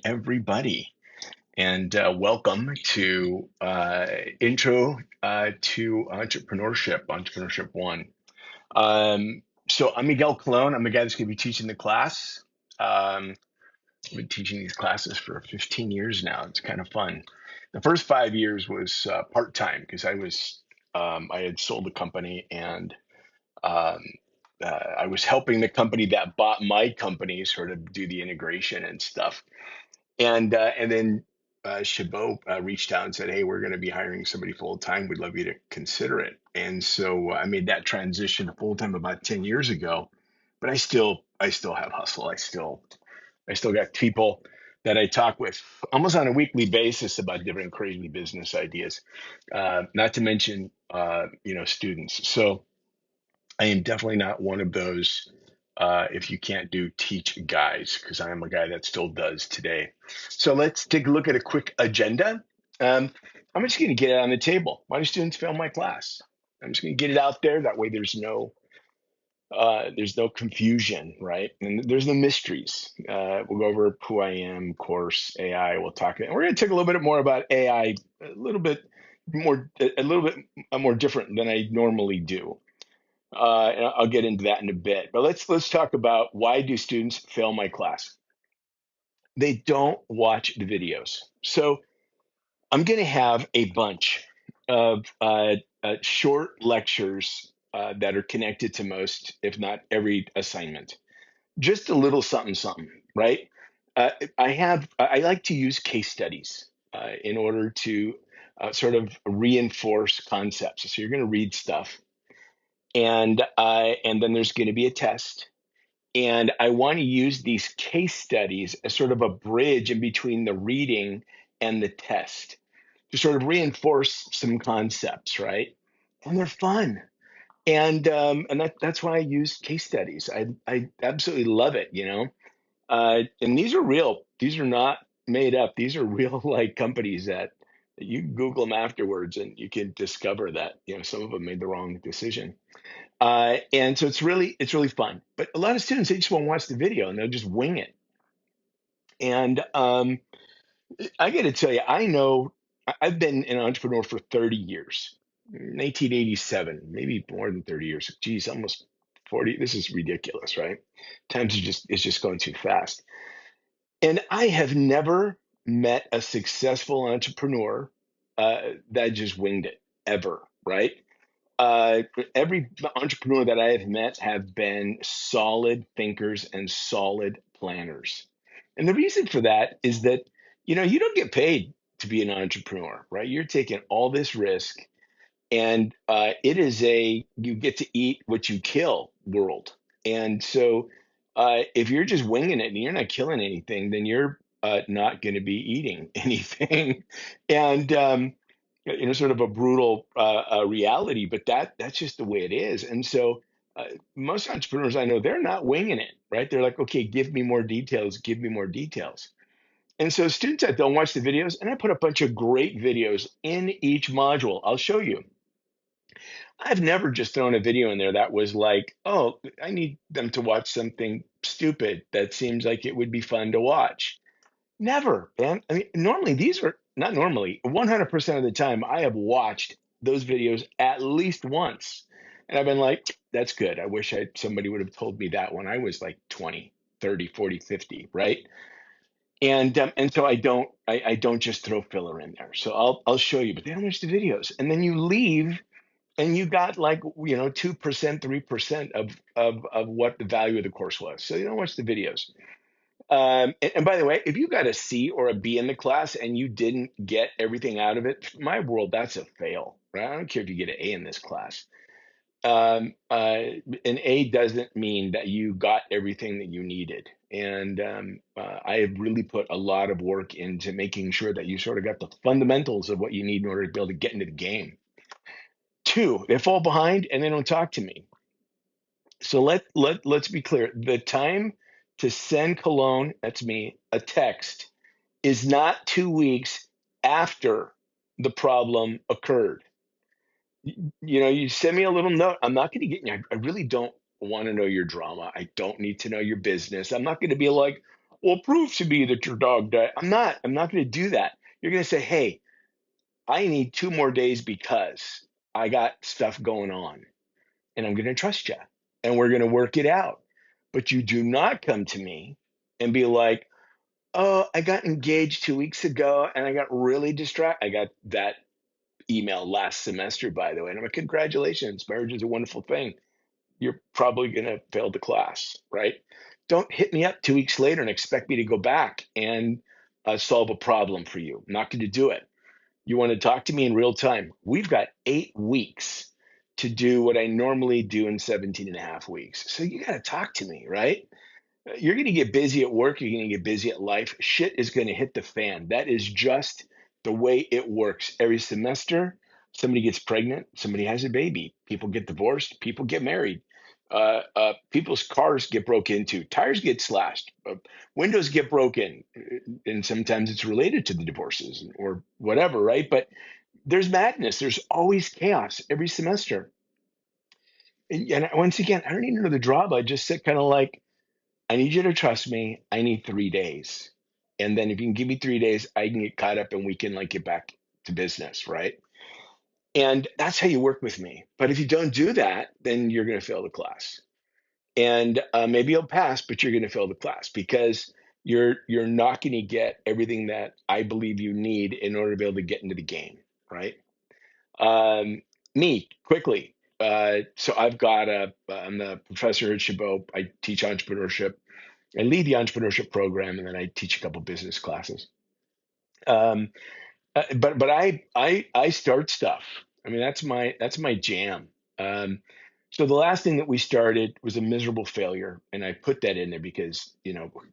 Everybody, and welcome to Intro to Entrepreneurship One. So I'm Miguel Colon. I'm the guy that's going to be teaching the class. I've been teaching these classes for 15 years now. It's kind of fun. The first 5 years was part-time because I had sold the company and um, I was helping the company that bought my company sort of do the integration and stuff. And then Chabot reached out and said, "Hey, we're going to be hiring somebody full time. We'd love you to consider it." And so I made that transition to full time about 10 years ago. But I still have hustle. I still got people that I talk with almost on a weekly basis about different crazy business ideas. Not to mention, students. So I am definitely not one of those if you can't do teach guys, because I am a guy that still does today. So let's take a look at a quick agenda. I'm just going to get it on the table. Why do students fail my class? I'm just going to get it out there. That way there's no confusion, right? And there's no mysteries. We'll go over who I am, of course, AI. We'll talk, and we're going to talk a little bit more about AI, a little bit more different than I normally do. And I'll get into that in a bit. But let's talk about why do students fail my class? They don't watch the videos. So I'm going to have a bunch of short lectures that are connected to most, if not every assignment. Just a little something, something, right? I like to use case studies in order to sort of reinforce concepts. So you're going to read stuff and then there's going to be a test. And I want to use these case studies as sort of a bridge in between the reading and the test to sort of reinforce some concepts, right? And they're fun. And that's why I use case studies. I absolutely love it, you know. And these are real. These are not made up. These are real like companies that you Google them afterwards and you can discover that, some of them made the wrong decision. And so it's really fun. But a lot of students, they just won't watch the video and they'll just wing it. And I got to tell you, I've been an entrepreneur for 30 years, 1987, maybe more than 30 years. Geez, almost 40. This is ridiculous, right? Times it's just going too fast. And I have never met a successful entrepreneur that just winged it ever, right? uh, every entrepreneur that I have met have been solid thinkers and solid planners. And the reason for that is that, you don't get paid to be an entrepreneur, right? You're taking all this risk, and it is you get to eat what you kill world. And so if you're just winging it and you're not killing anything, then you're not going to be eating anything. And sort of a brutal reality, but that's just the way it is. And so most entrepreneurs I know, they're not winging it, right? They're like, okay, give me more details, give me more details. And so students that don't watch the videos, and I put a bunch of great videos in each module. I'll show you. I've never just thrown a video in there that was like, oh, I need them to watch something stupid that seems like it would be fun to watch. Never, man. I mean, normally these are not normally, 100% of the time, I have watched those videos at least once. And I've been like, that's good. I wish somebody would have told me that when I was like 20, 30, 40, 50, right? And so I don't just throw filler in there. So I'll show you, but they don't watch the videos. And then you leave and you got like, 2%, 3% of what the value of the course was. So you don't watch the videos. And by the way, if you got a C or a B in the class and you didn't get everything out of it, my world, that's a fail, right? I don't care if you get an A in this class. An A doesn't mean that you got everything that you needed. And I have really put a lot of work into making sure that you sort of got the fundamentals of what you need in order to be able to get into the game. Two, they fall behind and they don't talk to me. So let's be clear. The time to send Cologne, that's me, a text is not 2 weeks after the problem occurred. You send me a little note. I'm not going to get you. I really don't want to know your drama. I don't need to know your business. I'm not going to be like, well, prove to me that your dog died. I'm not going to do that. You're going to say, hey, I need 2 more days because I got stuff going on, and I'm going to trust you, and we're going to work it out. But you do not come to me and be like, oh, I got engaged 2 weeks ago and I got really distracted. I got that email last semester, by the way. And I'm like, congratulations, marriage is a wonderful thing. You're probably going to fail the class, right? Don't hit me up 2 weeks later and expect me to go back and solve a problem for you. I'm not going to do it. You want to talk to me in real time? We've got 8 weeks to do what I normally do in 17 and a half weeks. So you got to talk to me, right? You're going to get busy at work. You're going to get busy at life. Shit is going to hit the fan. That is just the way it works. Every semester, somebody gets pregnant, somebody has a baby, people get divorced, people get married, people's cars get broke into, tires get slashed, windows get broken, and sometimes it's related to the divorces or whatever, right? But there's madness. There's always chaos every semester. And once again, I don't even know the drama. I just said kind of like, I need you to trust me. I need 3 days. And then if you can give me 3 days, I can get caught up and we can like get back to business, right? And that's how you work with me. But if you don't do that, then you're going to fail the class. And maybe you'll pass, but you're going to fail the class because you're not going to get everything that I believe you need in order to be able to get into the game, right? Um, Me quickly. So I've got I'm the professor at Chabot. I teach entrepreneurship. I lead the entrepreneurship program, and then I teach a couple business classes. Um, but I start stuff. I mean, that's my jam. Um, so the last thing that we started was a miserable failure, and I put that in there because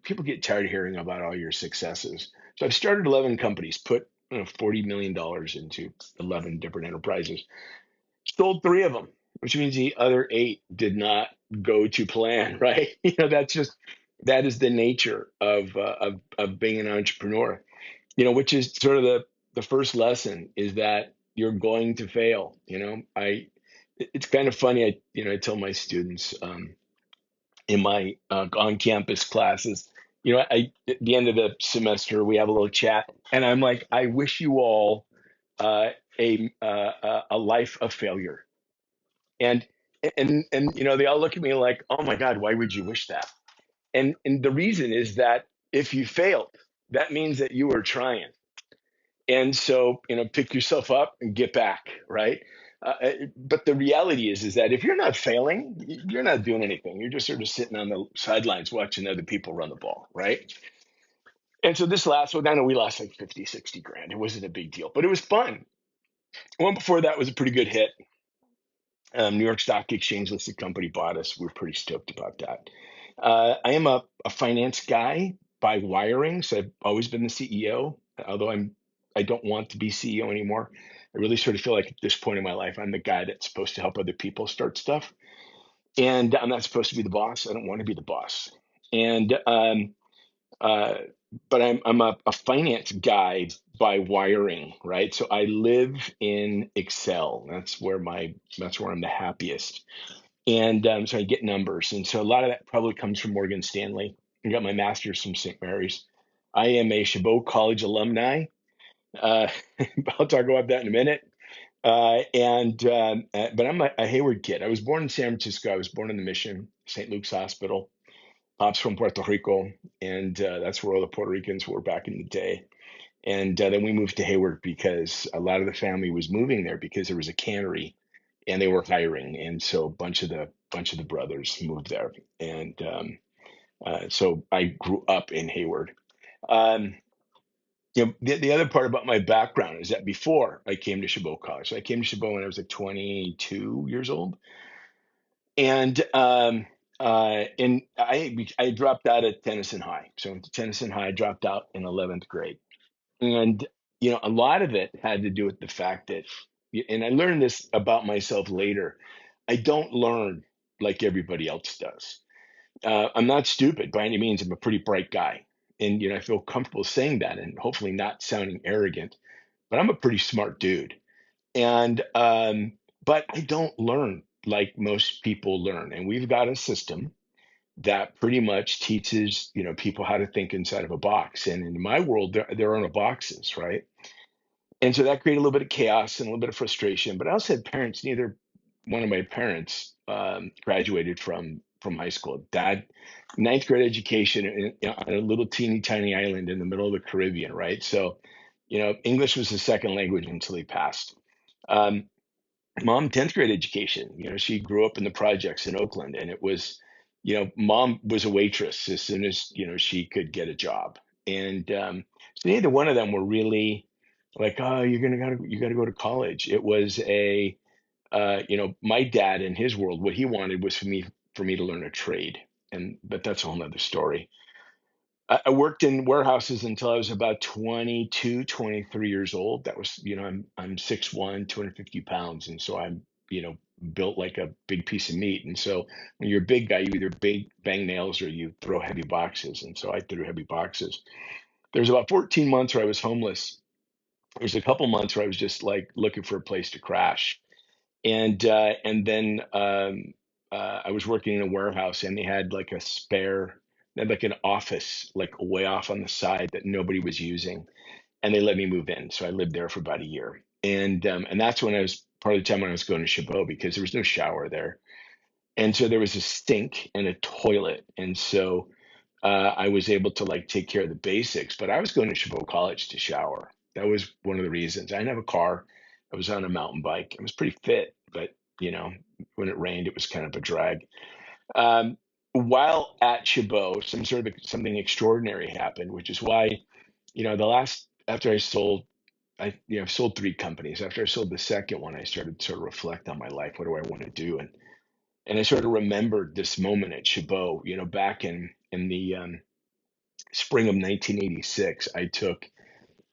people get tired of hearing about all your successes. So I've started 11 companies, put $40 million into 11 different enterprises, sold three of them, which means the other eight did not go to plan, right? That is the nature of being an entrepreneur. Which is sort of the first lesson is that you're going to fail. It's kind of funny. I tell my students in my on campus classes. At the end of the semester we have a little chat, and I'm like, I wish you all uh, a life of failure. And they all look at me like, oh my God, why would you wish that? And the reason is that if you failed, that means that you were trying. And so, pick yourself up and get back, right? But the reality is that if you're not failing, you're not doing anything. You're just sort of sitting on the sidelines watching other people run the ball, right? And so this last one, I know we lost like 50, 60 grand. It wasn't a big deal, but it was fun. One before that was a pretty good hit. New York Stock Exchange listed company bought us. We're pretty stoked about that. I am a finance guy by wiring, so I've always been the CEO. Although I don't want to be CEO anymore. I really sort of feel like at this point in my life, I'm the guy that's supposed to help other people start stuff, and I'm not supposed to be the boss. I don't want to be the boss, and uh, but I'm a finance guy by wiring, right? So I live in Excel. That's where I'm the happiest. And so I get numbers. And so a lot of that probably comes from Morgan Stanley. I got my master's from St. Mary's. I am a Chabot College alumni. Uh, I'll talk about that in a minute. But I'm a Hayward kid. I was born in San Francisco. I was born in the Mission, St. Luke's Hospital. Pops from Puerto Rico, and that's where all the Puerto Ricans were back in the day. And then we moved to Hayward because a lot of the family was moving there because there was a cannery and they were hiring, and so a bunch of the brothers moved there, and so I grew up in Hayward. Um, the other part about my background is that before I came to Chabot College, so I came to Chabot when I was like 22 years old, and I dropped out at Tennyson High. So I went to Tennyson High, dropped out in 11th grade, and a lot of it had to do with the fact that, and I learned this about myself later. I don't learn like everybody else does. I'm not stupid by any means. I'm a pretty bright guy, and I feel comfortable saying that, and hopefully not sounding arrogant. But I'm a pretty smart dude, and but I don't learn like most people learn. And we've got a system that pretty much teaches, people how to think inside of a box. And in my world, there are no boxes, right? And so that created a little bit of chaos and a little bit of frustration. But I also had parents. Neither one of my parents graduated from high school. Dad, ninth grade education on a little teeny tiny island in the middle of the Caribbean, right? So, English was his second language until he passed. Um, Mom, 10th grade education. She grew up in the projects in Oakland, and it was, mom was a waitress as soon as, she could get a job. And so neither one of them were really like, oh, you gotta go to college. It was my dad in his world, what he wanted was for me to learn a trade. But that's a whole nother story. I worked in warehouses until I was about 22, 23 years old. That was, I'm 6'1", 250 pounds. And so I'm, built like a big piece of meat. And so when you're a big guy, you either bang nails or you throw heavy boxes. And so I threw heavy boxes. There's about 14 months where I was homeless. There's a couple months where I was just like looking for a place to crash. And then I was working in a warehouse, and they had like a spare, they had like an office like way off on the side that nobody was using, and they let me move in. So I lived there for about a year, and that's when I was part of the time when I was going to Chabot because there was no shower there, and so there was a sink and a toilet, and so I was able to like take care of the basics. But I was going to Chabot College to shower. That was one of the reasons. I didn't have a car. I was on a mountain bike. I was pretty fit, but you know, when it rained, it was kind of a drag. Um, while at Chabot, something extraordinary happened, which is why, the last after I sold, I've sold three companies. After I sold the second one, I started to sort of reflect on my life. What do I want to do? And I sort of remembered this moment at Chabot. Back in the spring of 1986, I took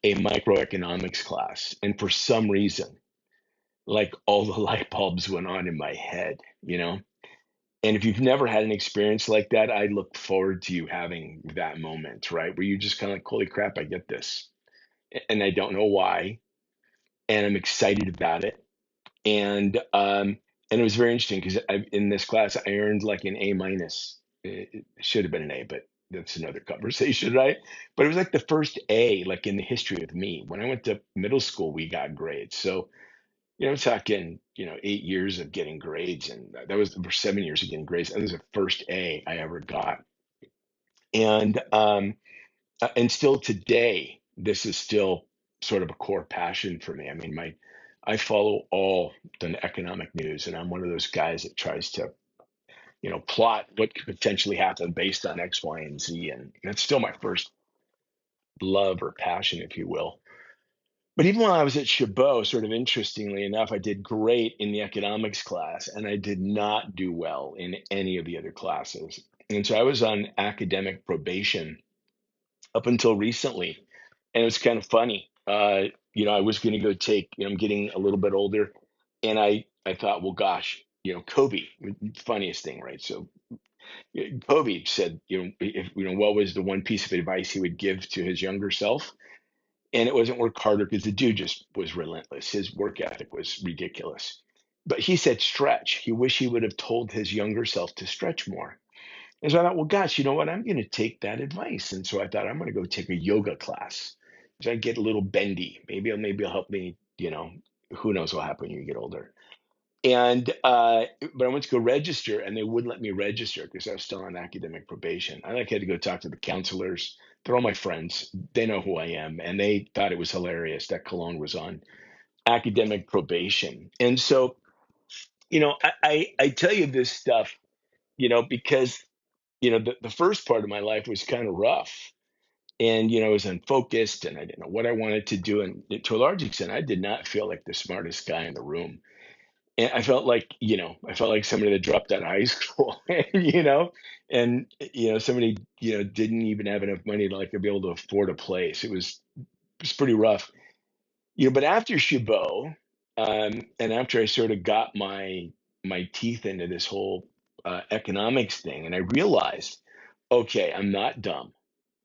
a microeconomics class, and for some reason, like all the light bulbs went on in my head. And if you've never had an experience like that, I look forward to you having that moment, right? Where you just kind of like, holy crap, I get this. And I don't know why. And I'm excited about it. And it was very interesting because in this class, I earned like an A minus. It should have been an A, but that's another conversation, right? But it was like the first A, like in the history of me. When I went to middle school, we got grades. So, I'm talking, 8 years of getting grades, and that was for 7 years of getting grades. That was the first A I ever got. And still today, this is still sort of a core passion for me. I mean, I follow all the economic news, and I'm one of those guys that tries to, plot what could potentially happen based on X, Y, and Z. And that's still my first love or passion, if you will. But even while I was at Chabot, sort of interestingly enough, I did great in the economics class, and I did not do well in any of the other classes. And so I was on academic probation up until recently. And it was kind of funny. I was going to go take, I'm getting a little bit older, and I thought, well, gosh, Kobe, funniest thing, right? So Kobe said, if, what was the one piece of advice he would give to his younger self? And it wasn't work harder because the dude just was relentless. His work ethic was ridiculous. But he said stretch. He wished he would have told his younger self to stretch more. And so I thought, well, gosh, you know what? I'm going to take that advice. And so I thought I'm going to go take a yoga class. So I get a little bendy. Maybe it'll help me. Who knows what will happen when you get older. And but I went to go register, and they wouldn't let me register because I was still on academic probation. I had to go talk to the counselors. They're all my friends. They know who I am, and they thought it was hilarious that Cologne was on academic probation. And so, I tell you this stuff, because the first part of my life was kind of rough, and I was unfocused, and I didn't know what I wanted to do, and to a large extent I did not feel like the smartest guy in the room. And I felt like somebody that dropped out of high school. And somebody didn't even have enough money to like be able to afford a place. It was pretty rough. But after Chabot, and after I sort of got my teeth into this whole economics thing, and I realized, okay, I'm not dumb,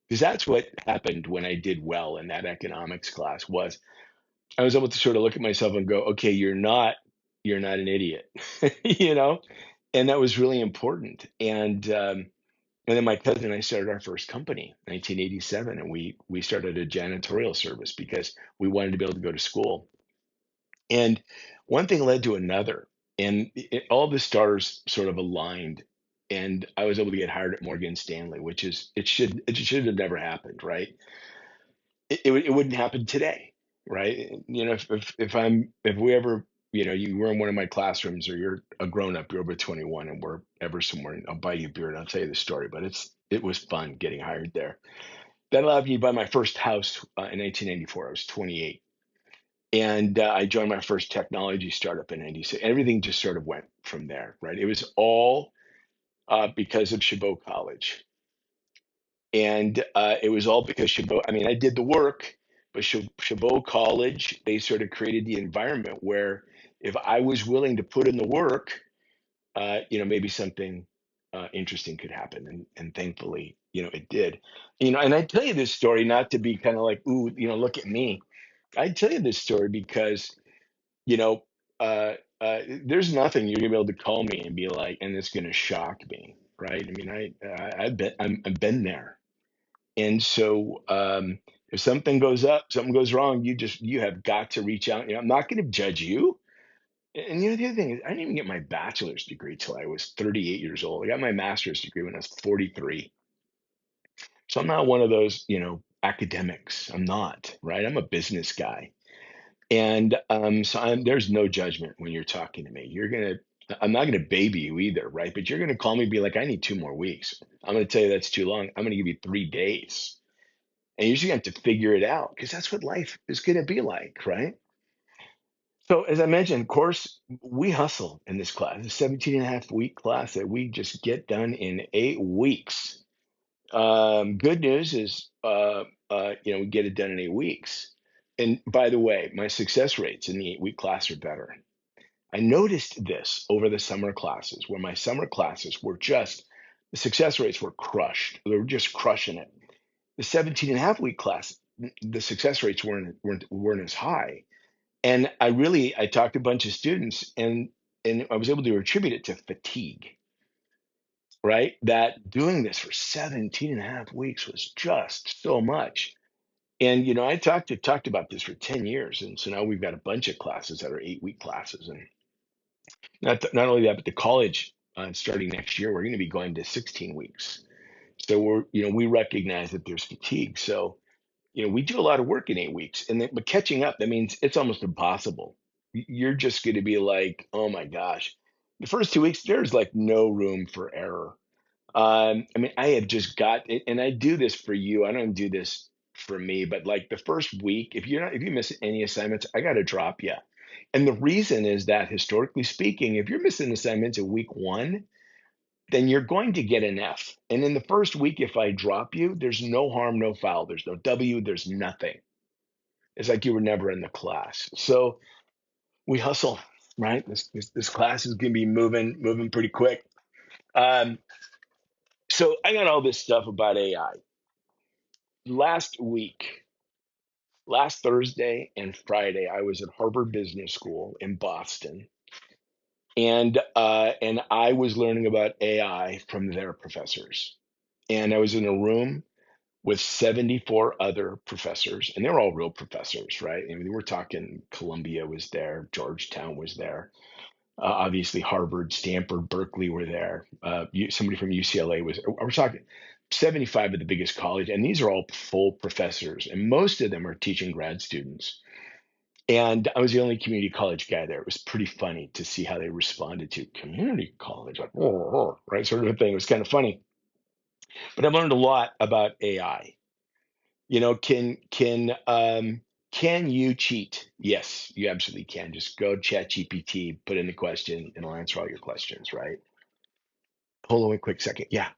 because that's what happened when I did well in that economics class. Was I was able to sort of look at myself and go, okay, you're not an idiot, you know, and that was really important. And And then my cousin and I started our first company, 1987, and we started a janitorial service because we wanted to be able to go to school. And one thing led to another, and all the stars sort of aligned, and I was able to get hired at Morgan Stanley, which is it should have never happened, right? It wouldn't happen today, right? You know, if we ever, you were in one of my classrooms, or you're a grown up, you're over 21, and we're ever somewhere, and I'll buy you a beer and I'll tell you the story. But it was fun getting hired there. That allowed me to buy my first house in 1994. I was 28, and I joined my first technology startup in '96. Everything just sort of went from there, right? It was all because of Chabot College. And it was all because Chabot, I mean, I did the work, but Chabot College, they sort of created the environment where if I was willing to put in the work, maybe something interesting could happen. And thankfully, it did. And I tell you this story not to be kind of like, ooh, look at me. I tell you this story because, you know, there's nothing you're gonna be able to call me and be like, and it's gonna shock me, right? I mean, I've been there. And so, if something goes up, something goes wrong, you have got to reach out. I'm not going to judge you. And the other thing is, I didn't even get my bachelor's degree till I was 38 years old. I got my master's degree when I was 43. So I'm not one of those, academics. I'm not, right? I'm a business guy. And so there's no judgment when you're talking to me. I'm not gonna baby you either, right? But you're gonna call me and be like, I need 2 more weeks. I'm gonna tell you that's too long. I'm gonna give you 3 days. And you usually have to figure it out because that's what life is going to be like, right? So, as I mentioned, of course, we hustle in this class, a 17 and a half week class that we just get done in 8 weeks. Good news is, we get it done in 8 weeks. And by the way, my success rates in the 8 week class are better. I noticed this over the summer classes where my summer classes were the success rates were crushed. They were just crushing it. The 17 and a half week class, the success rates weren't as high. And I talked to a bunch of students, and I was able to attribute it to fatigue, right? That doing this for 17 and a half weeks was just so much. And I talked about this for 10 years. And so now we've got a bunch of classes that are 8 week classes. And not only that, but the college starting next year, we're going to be going to 16 weeks. So we recognize that there's fatigue. So we do a lot of work in 8 weeks, but catching up, that means it's almost impossible. You're just going to be like, oh my gosh, the first 2 weeks, there's like no room for error. I mean, I have just got it, and I do this for you. I don't do this for me, but like the first week, if you miss any assignments, I got to drop you. And the reason is that historically speaking, if you're missing assignments in week one, then you're going to get an F. And in the first week, if I drop you, there's no harm, no foul. There's no W, there's nothing. It's like you were never in the class. So we hustle, right? This class is going to be moving pretty quick. Um, so I got all this stuff about AI. Last week, last Thursday and Friday, I was at Harvard Business School in Boston, and I was learning about AI from their professors. And I was in a room with 74 other professors, and they're all real professors, right? I mean, we're talking Columbia was there, Georgetown was there, obviously Harvard, Stanford, Berkeley were there. Somebody from UCLA was. We're talking 75 of the biggest college, and these are all full professors, and most of them are teaching grad students. And I was the only community college guy there. It was pretty funny to see how they responded to community college, like, right, sort of a thing. It was kind of funny. But I learned a lot about AI. Can you cheat? Yes, you absolutely can. Just go chat GPT, put in the question, and it'll answer all your questions, right? Hold on a quick second. Yeah,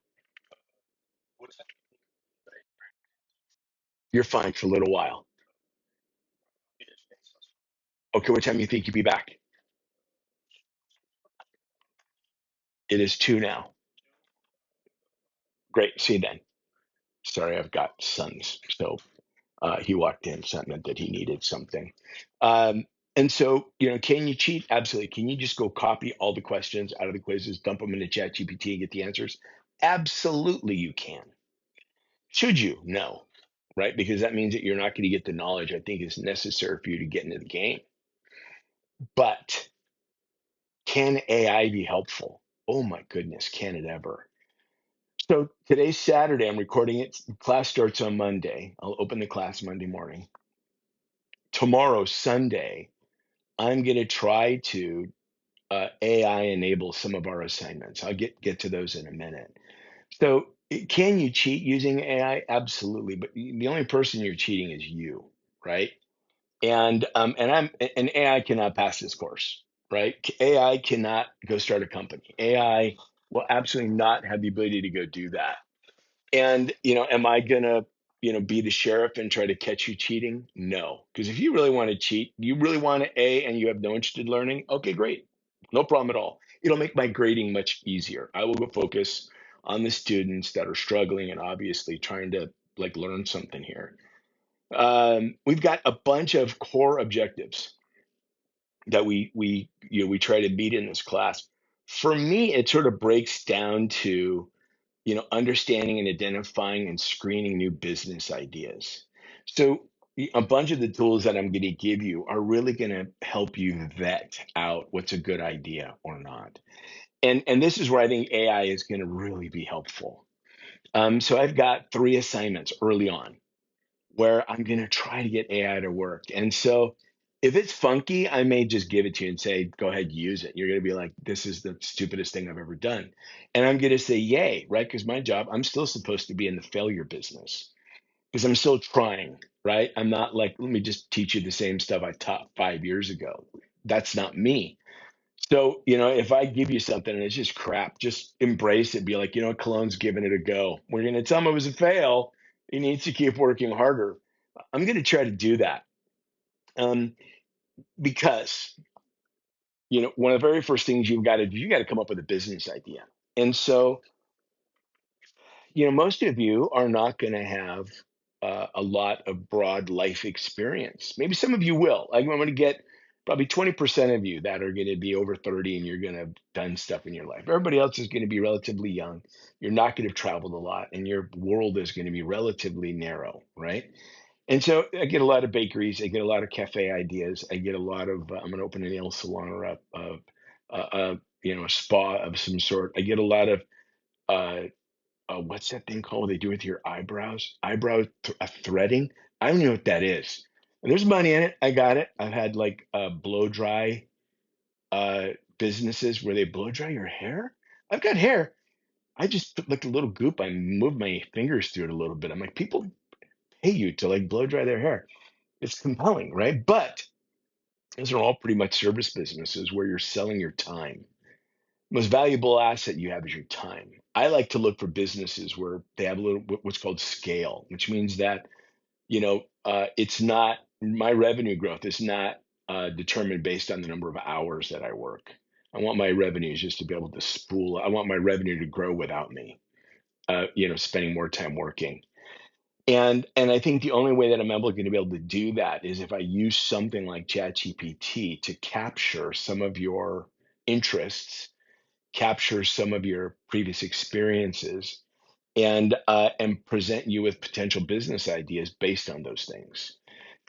you're fine for a little while. Okay, what time do you think you'll be back? It is 2 now. Great, see you then. Sorry, I've got sons. So he walked in, so that meant that he needed something. And so, can you cheat? Absolutely. Can you just go copy all the questions out of the quizzes, dump them into chat GPT and get the answers? Absolutely, you can. Should you? No, right? Because that means that you're not going to get the knowledge I think is necessary for you to get into the game. But can AI be helpful? Oh my goodness, can it ever? So today's Saturday. I'm recording it. Class starts on Monday. I'll open the class Monday morning. Tomorrow, Sunday, I'm going to try to AI enable some of our assignments. I'll get to those in a minute. So, can you cheat using AI? Absolutely, but the only person you're cheating is you, right? And AI cannot pass this course, right? AI cannot go start a company. AI will absolutely not have the ability to go do that. And, am I gonna, be the sheriff and try to catch you cheating? No. Because if you really want to cheat, you really want to A, and you have no interest in learning, okay, great. No problem at all. It'll make my grading much easier. I will go focus on the students that are struggling and obviously trying to like learn something here. We've got a bunch of core objectives that we try to meet in this class. For me, it sort of breaks down to understanding and identifying and screening new business ideas. So a bunch of the tools that I'm going to give you are really going to help you vet out what's a good idea or not. And this is where I think AI is going to really be helpful. So I've got three assignments early on where I'm going to try to get AI to work. And so if it's funky, I may just give it to you and say, go ahead, use it. You're going to be like, this is the stupidest thing I've ever done. And I'm going to say, yay, right? Because my job, I'm still supposed to be in the failure business because I'm still trying, right? I'm not like, let me just teach you the same stuff I taught 5 years ago. That's not me. So, if I give you something and it's just crap, just embrace it. Be like, Cologne's giving it a go. We're going to tell him it was a fail. He needs to keep working harder. I'm going to try to do that um, because, one of the very first things you've got to do, you got to come up with a business idea. And so, most of you are not going to have a lot of broad life experience. Maybe some of you will. I'm going to get probably 20% of you that are going to be over 30 and you're going to have done stuff in your life. Everybody else is going to be relatively young. You're not going to have traveled a lot and your world is going to be relatively narrow, right? And so I get a lot of bakeries. I get a lot of cafe ideas. I get a lot of, I'm going to open a nail salon or a spa of some sort. I get a lot of, uh, what's that thing called? They do with your eyebrows, threading. I don't know what that is. And there's money in it. I got it. I've had like blow dry uh, businesses where they blow dry your hair. I've got hair. I just put like a little goop. I move my fingers through it a little bit. I'm like, people pay you to like blow dry their hair. It's compelling, right? But those are all pretty much service businesses where you're selling your time. Most valuable asset you have is your time. I like to look for businesses where they have a little what's called scale, which means that it's not my revenue growth is not determined based on the number of hours that I work. I want my revenues just to be able to spool. I want my revenue to grow without me. Spending more time working. And I think the only way that I'm able going to be able to do that is if I use something like ChatGPT to capture some of your interests, capture some of your previous experiences, and present you with potential business ideas based on those things.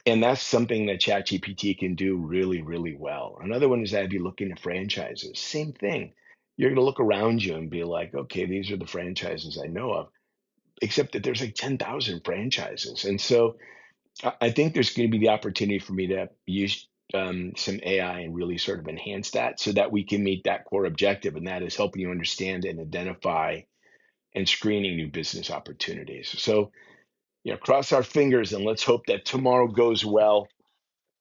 And that's something that ChatGPT can do really, really well. Another one is that if you look into franchises, same thing. You're going to look around you and be like, okay, these are the franchises I know of, except that there's like 10,000 franchises. And so I think there's going to be the opportunity for me to use some AI and really sort of enhance that so that we can meet that core objective, and that is helping you understand and identify and screening new business opportunities. So, cross our fingers and let's hope that tomorrow goes well.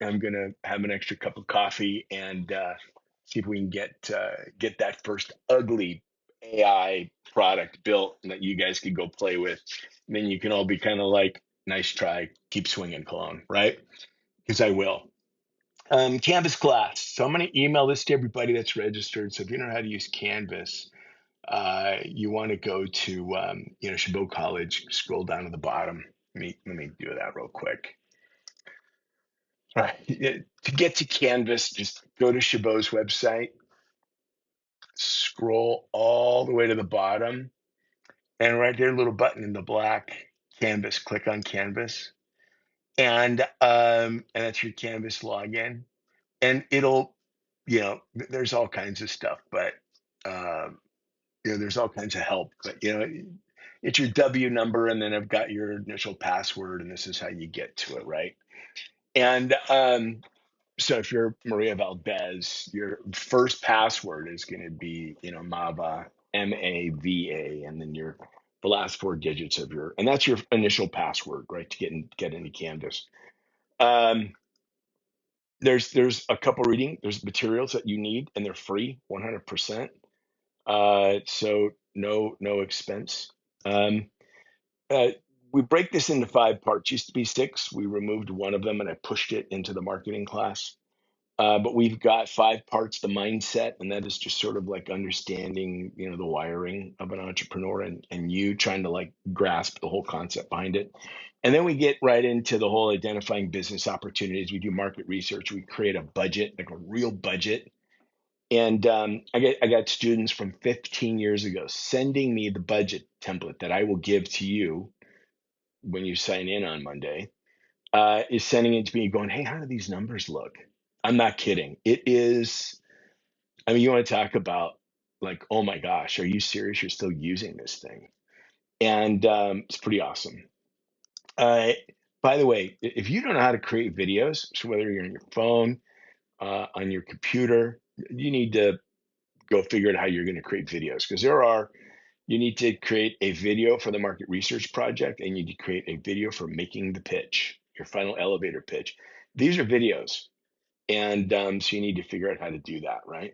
I'm gonna have an extra cup of coffee and see if we can get that first ugly AI product built that you guys could go play with. And then you can all be kind of like, nice try, keep swinging, Cologne, right? Because I will. Canvas class. So I'm going to email this to everybody that's registered. So if you don't know how to use Canvas, you want to go to Chabot College, scroll down to the bottom. Let me do that real quick. All right. To get to Canvas, just go to Chabot's website, scroll all the way to the bottom, And right there, little button in the black canvas, click on canvas. And that's your canvas login. And it'll, there's all kinds of stuff, but um, there's all kinds of help. But it's your W number, and then I've got your initial password, and this is how you get to it, right? And so if you're Maria Valdez, your first password is going to be, Mava, Mava, and then the last four digits of and that's your initial password, right, to get into Canvas. Um, there's a couple there's materials that you need, and they're free, 100%. So no expense. Um, uh, we break this into 5 parts. Used to be 6. We removed one of them, and I pushed it into the marketing class. But we've got 5 parts: the mindset, and that is just sort of like understanding, the wiring of an entrepreneur, and you trying to like grasp the whole concept behind it. And then we get right into the whole identifying business opportunities. We do market research. We create a budget, like a real budget. And I got students from 15 years ago sending me the budget template that I will give to you when you sign in on Monday. Is sending it to me going, hey, how do these numbers look? I'm not kidding. It is, I mean, you want to talk about like, oh my gosh, are you serious? You're still using this thing. And it's pretty awesome. Uh, by the way, if you don't know how to create videos, so whether you're on your phone, on your computer, you need to go figure out how you're going to create videos, because you need to create a video for the market research project, and you need to create a video for making the pitch, your final elevator pitch. These are videos. And so you need to figure out how to do that, right?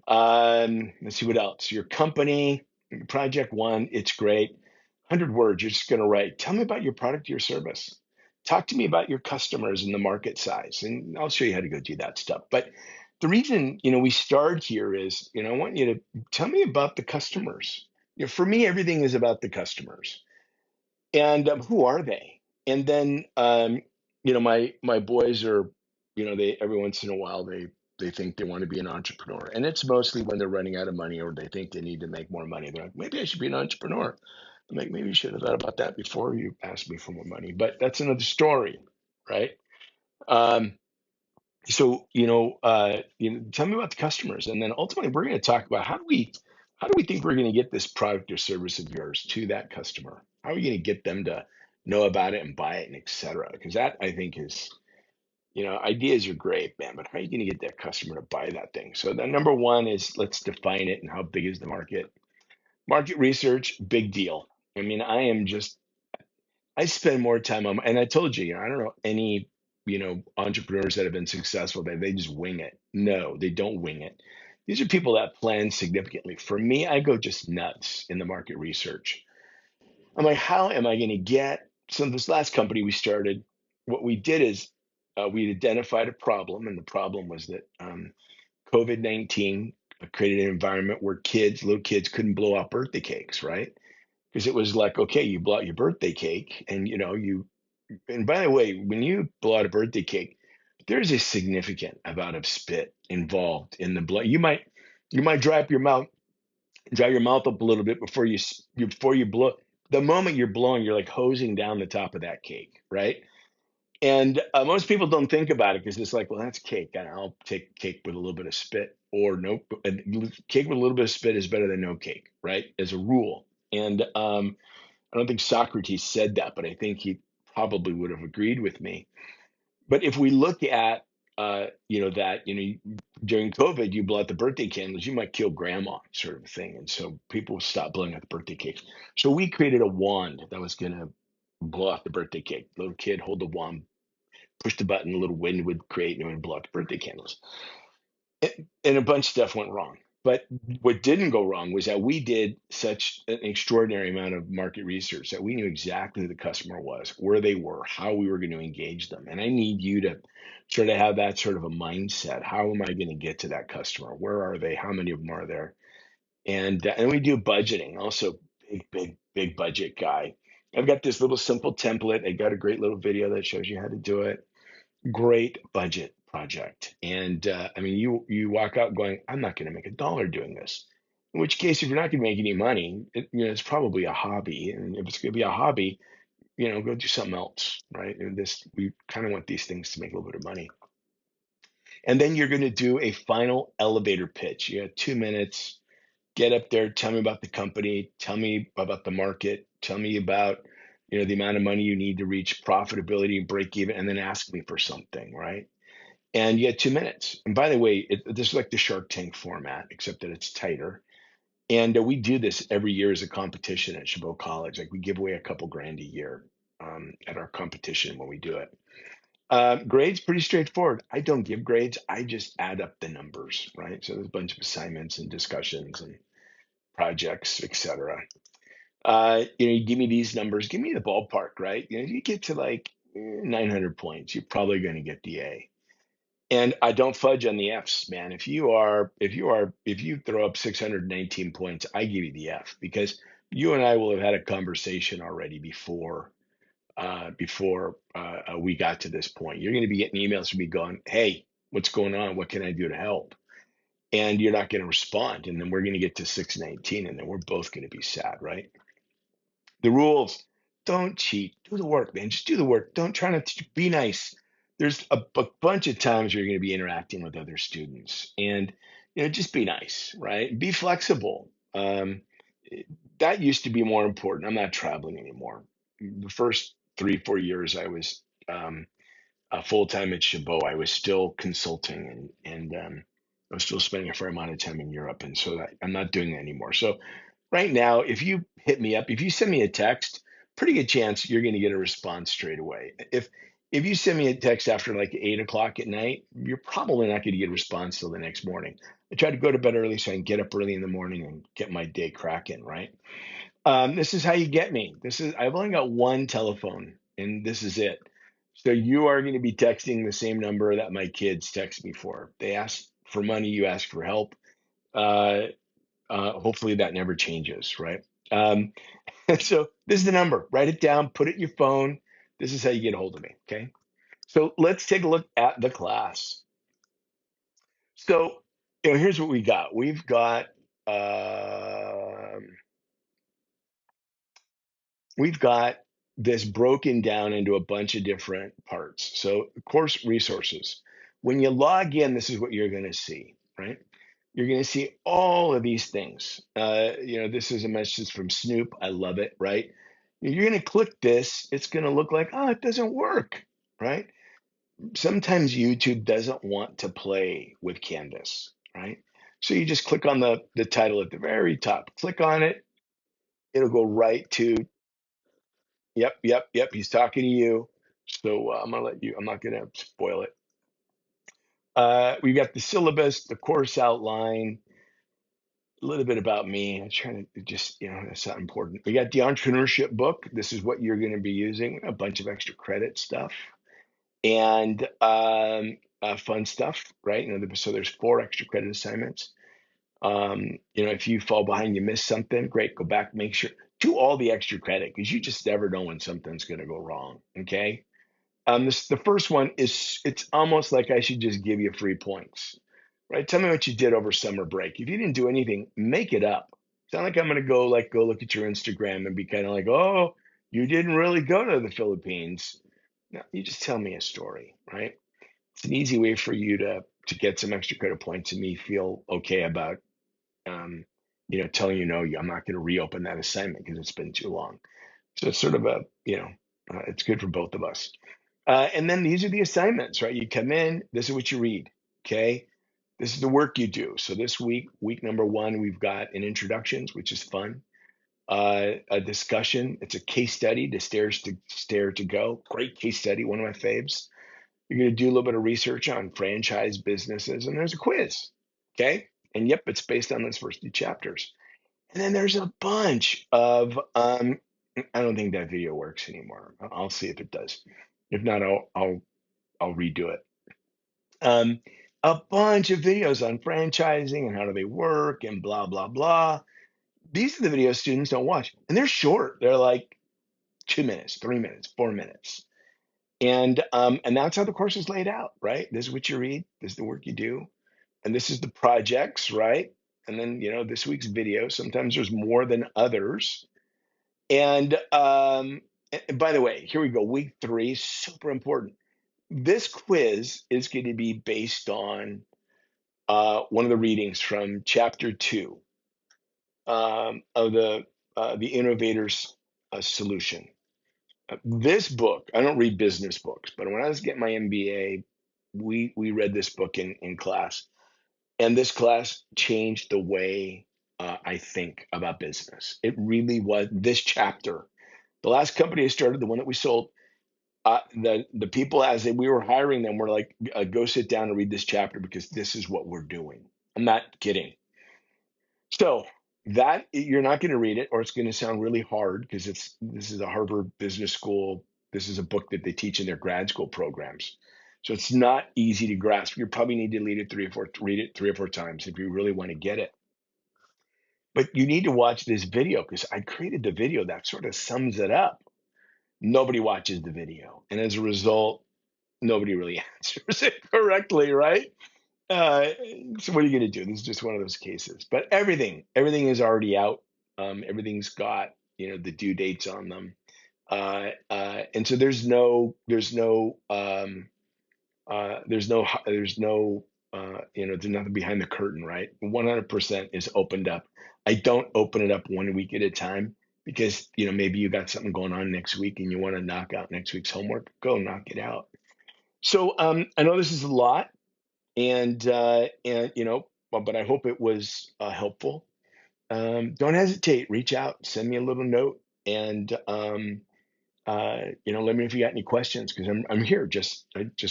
Let's see what else. Your company, project one, it's great. 100 words, you're just going to write, tell me about your product or your service. Talk to me about your customers and the market size. And I'll show you how to go do that stuff. But the reason, we start here is, I want you to tell me about the customers. For me, everything is about the customers. And who are they? And then, my boys are, they every once in a while they think they want to be an entrepreneur, and it's mostly when they're running out of money or they think they need to make more money. They're like, maybe I should be an entrepreneur. I'm like, maybe you should have thought about that before you asked me for more money. But that's another story, right? Um, so tell me about the customers, and then ultimately we're going to talk about how do we think we're going to get this product or service of yours to that customer. How are we going to get them to know about it and buy it, and et cetera? Because that, I think, is, ideas are great, man, but how are you going to get that customer to buy that thing? So the number one is, let's define it, and how big is the market. Market research, big deal. I mean, I spend more time on, and I told you, I don't know any, entrepreneurs that have been successful that they just wing it. No, they don't wing it. These are people that plan significantly. For me, I go just nuts in the market research. I'm like, how am I going to get? So this last company we started, what we did is we identified a problem, and the problem was that COVID-19 created an environment where little kids couldn't blow out birthday cakes, right? Because it was like, okay, you blow out your birthday cake, and and by the way, when you blow out a birthday cake, there's a significant amount of spit involved in the blood. You might dry your mouth up a little bit before you blow. The moment you're blowing, you're like hosing down the top of that cake, right? And most people don't think about it because it's like, well, that's cake, and I'll take cake with a little bit of spit, or nope. Cake with a little bit of spit is better than no cake, right? As a rule. And I don't think Socrates said that, but I think he probably would have agreed with me. But if we look at, that, during COVID, you blow out the birthday candles, you might kill grandma, sort of a thing. And so people stop blowing out the birthday cakes. So we created a wand that was going to blow out the birthday cake. Little kid hold the wand, push the button, a little wind would create, and it would blow out the birthday candles. And a bunch of stuff went wrong. But what didn't go wrong was that we did such an extraordinary amount of market research that we knew exactly who the customer was, where they were, how we were going to engage them. And I need you to sort of have that sort of a mindset. How am I going to get to that customer? Where are they? How many of them are there? And we do budgeting, also big budget guy. I've got this little simple template. I got a great little video that shows you how to do it. Great budget project. And I mean, you walk out going, I'm not going to make $1 doing this. In which case, if you're not going to make any money, it's probably a hobby. And if it's going to be a hobby, go do something else, right? And we kind of want these things to make a little bit of money. And then you're going to do a final elevator pitch. You have 2 minutes. Get up there, tell me about the company, tell me about the market, tell me about, the amount of money you need to reach profitability and break even, and then ask me for something, right? And you had 2 minutes. And by the way, this is like the Shark Tank format, except that it's tighter. And we do this every year as a competition at Chabot College. Like we give away a couple grand a year at our competition when we do it. Grades pretty straightforward. I don't give grades. I just add up the numbers, right? So there's a bunch of assignments and discussions and projects, etc. You give me these numbers, give me the ballpark, right? If you get to like 900 points, you're probably going to get the A. And I don't fudge on the Fs, man. If you throw up 619 points, I give you the F because you and I will have had a conversation already before we got to this point. You're going to be getting emails from me going, "Hey, what's going on? What can I do to help?" And you're not going to respond, and then we're going to get to 619, and then we're both going to be sad, right? The rules: don't cheat. Do the work, man. Just do the work. Don't try to be nice. There's a bunch of times where you're going to be interacting with other students, and just be nice, right? Be flexible. That used to be more important. I'm not traveling anymore. The first 3, 4 years I was full time at Chabot, I was still consulting and I was still spending a fair amount of time in Europe, and so I'm not doing that anymore. So right now, if you hit me up, if you send me a text, pretty good chance you're going to get a response straight away. If you send me a text after like 8 o'clock at night, you're probably not going to get a response till the next morning. I try to go to bed early so I can get up early in the morning and get my day cracking, right? This is how you get me. I've only got one telephone, and this is it. So you are going to be texting the same number that my kids text me for. They ask for money, you ask for help. Uh, Hopefully that never changes, right? Um, so this is the number. Write it down, put it in your phone. This is how you get a hold of me. Okay. So let's take a look at the class. So, here's what we got. Um we've got this broken down into a bunch of different parts. So, course resources. When you log in, this is what you're going to see, right? You're going to see all of these things. This is a message from Snoop. I love it, right? You're going to click this. It's going to look like, oh, it doesn't work, right? Sometimes YouTube doesn't want to play with Canvas, right? So you just click on the title at the very top, click on it. It'll go right to, yep, yep, yep. He's talking to you. So I'm not going to spoil it. We've got the syllabus, the course outline, a little bit about me. I'm trying to just, that's not important. We got the entrepreneurship book. This is what you're going to be using, a bunch of extra credit stuff and fun stuff, right? So there's 4 extra credit assignments. If you fall behind, you miss something, great, go back, make sure, do all the extra credit because you just never know when something's going to go wrong, okay? The first one it's almost like I should just give you free points, right? Tell me what you did over summer break. If you didn't do anything, make it up. It's not like I'm going to go look at your Instagram and be kind of like, oh, you didn't really go to the Philippines. No, you just tell me a story, right? It's an easy way for you to get some extra credit points and me feel okay about, telling you no, I'm not going to reopen that assignment because it's been too long. So it's sort of it's good for both of us. And then these are the assignments, right? You come in, this is what you read, okay? This is the work you do. So this week number 1, we've got an introductions, which is fun. A discussion. It's a case study, to stare to go. Great case study, one of my faves. You're going to do a little bit of research on franchise businesses, and there's a quiz, okay? And yep, it's based on those first 2 chapters. And then there's a bunch of I don't think that video works anymore. I'll see if it does. If not, I'll redo it. Um, a bunch of videos on franchising and how do they work and blah blah blah. These are the videos students don't watch, and they're short. They're like 2 minutes, 3 minutes, 4 minutes, and that's how the course is laid out, right? This is what you read. This is the work you do, and this is the projects, right? and then this week's video. Sometimes there's more than others. And by the way, here we go. Week 3, super important. This quiz is going to be based on one of the readings from chapter 2 of the Innovator's Solution. This book, I don't read business books, but when I was getting my MBA, we read this book in class, and this class changed the way I think about business. It really was this chapter. The last company I started, the one that we sold, the people we were hiring them were like, go sit down and read this chapter because this is what we're doing. I'm not kidding. So that you're not going to read it, or it's going to sound really hard because this is a Harvard Business School. This is a book that they teach in their grad school programs. So it's not easy to grasp. You probably need to read it 3 or 4 times if you really want to get it. But you need to watch this video because I created the video that sort of sums it up. Nobody watches the video, and as a result, nobody really answers it correctly, right? Uh, so what are you going to do? This is just one of those cases. But everything is already out. Everything's got the due dates on them, and so there's nothing behind the curtain, right? 100% is opened up. I don't open it up 1 week at a time because maybe you got something going on next week and you want to knock out next week's homework. Go knock it out. So I know this is a lot, and but I hope it was helpful. Don't hesitate, reach out, send me a little note, and let me know if you got any questions because I'm here just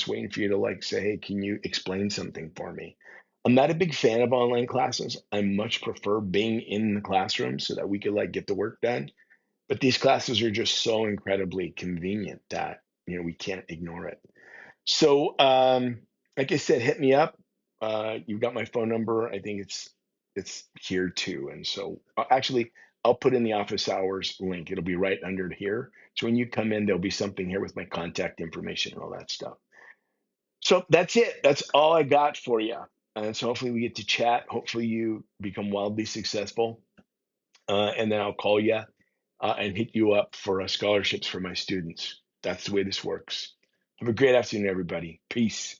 waiting for you to like say, hey, can you explain something for me? I'm not a big fan of online classes. I much prefer being in the classroom so that we could like get the work done. But these classes are just so incredibly convenient that we can't ignore it. So, like I said, hit me up. You've got my phone number. I think it's here too. And so, actually, I'll put in the office hours link. It'll be right under here. So when you come in, there'll be something here with my contact information and all that stuff. So that's it. That's all I got for you. And so hopefully we get to chat. Hopefully you become wildly successful. And then I'll call you and hit you up for scholarships for my students. That's the way this works. Have a great afternoon, everybody. Peace.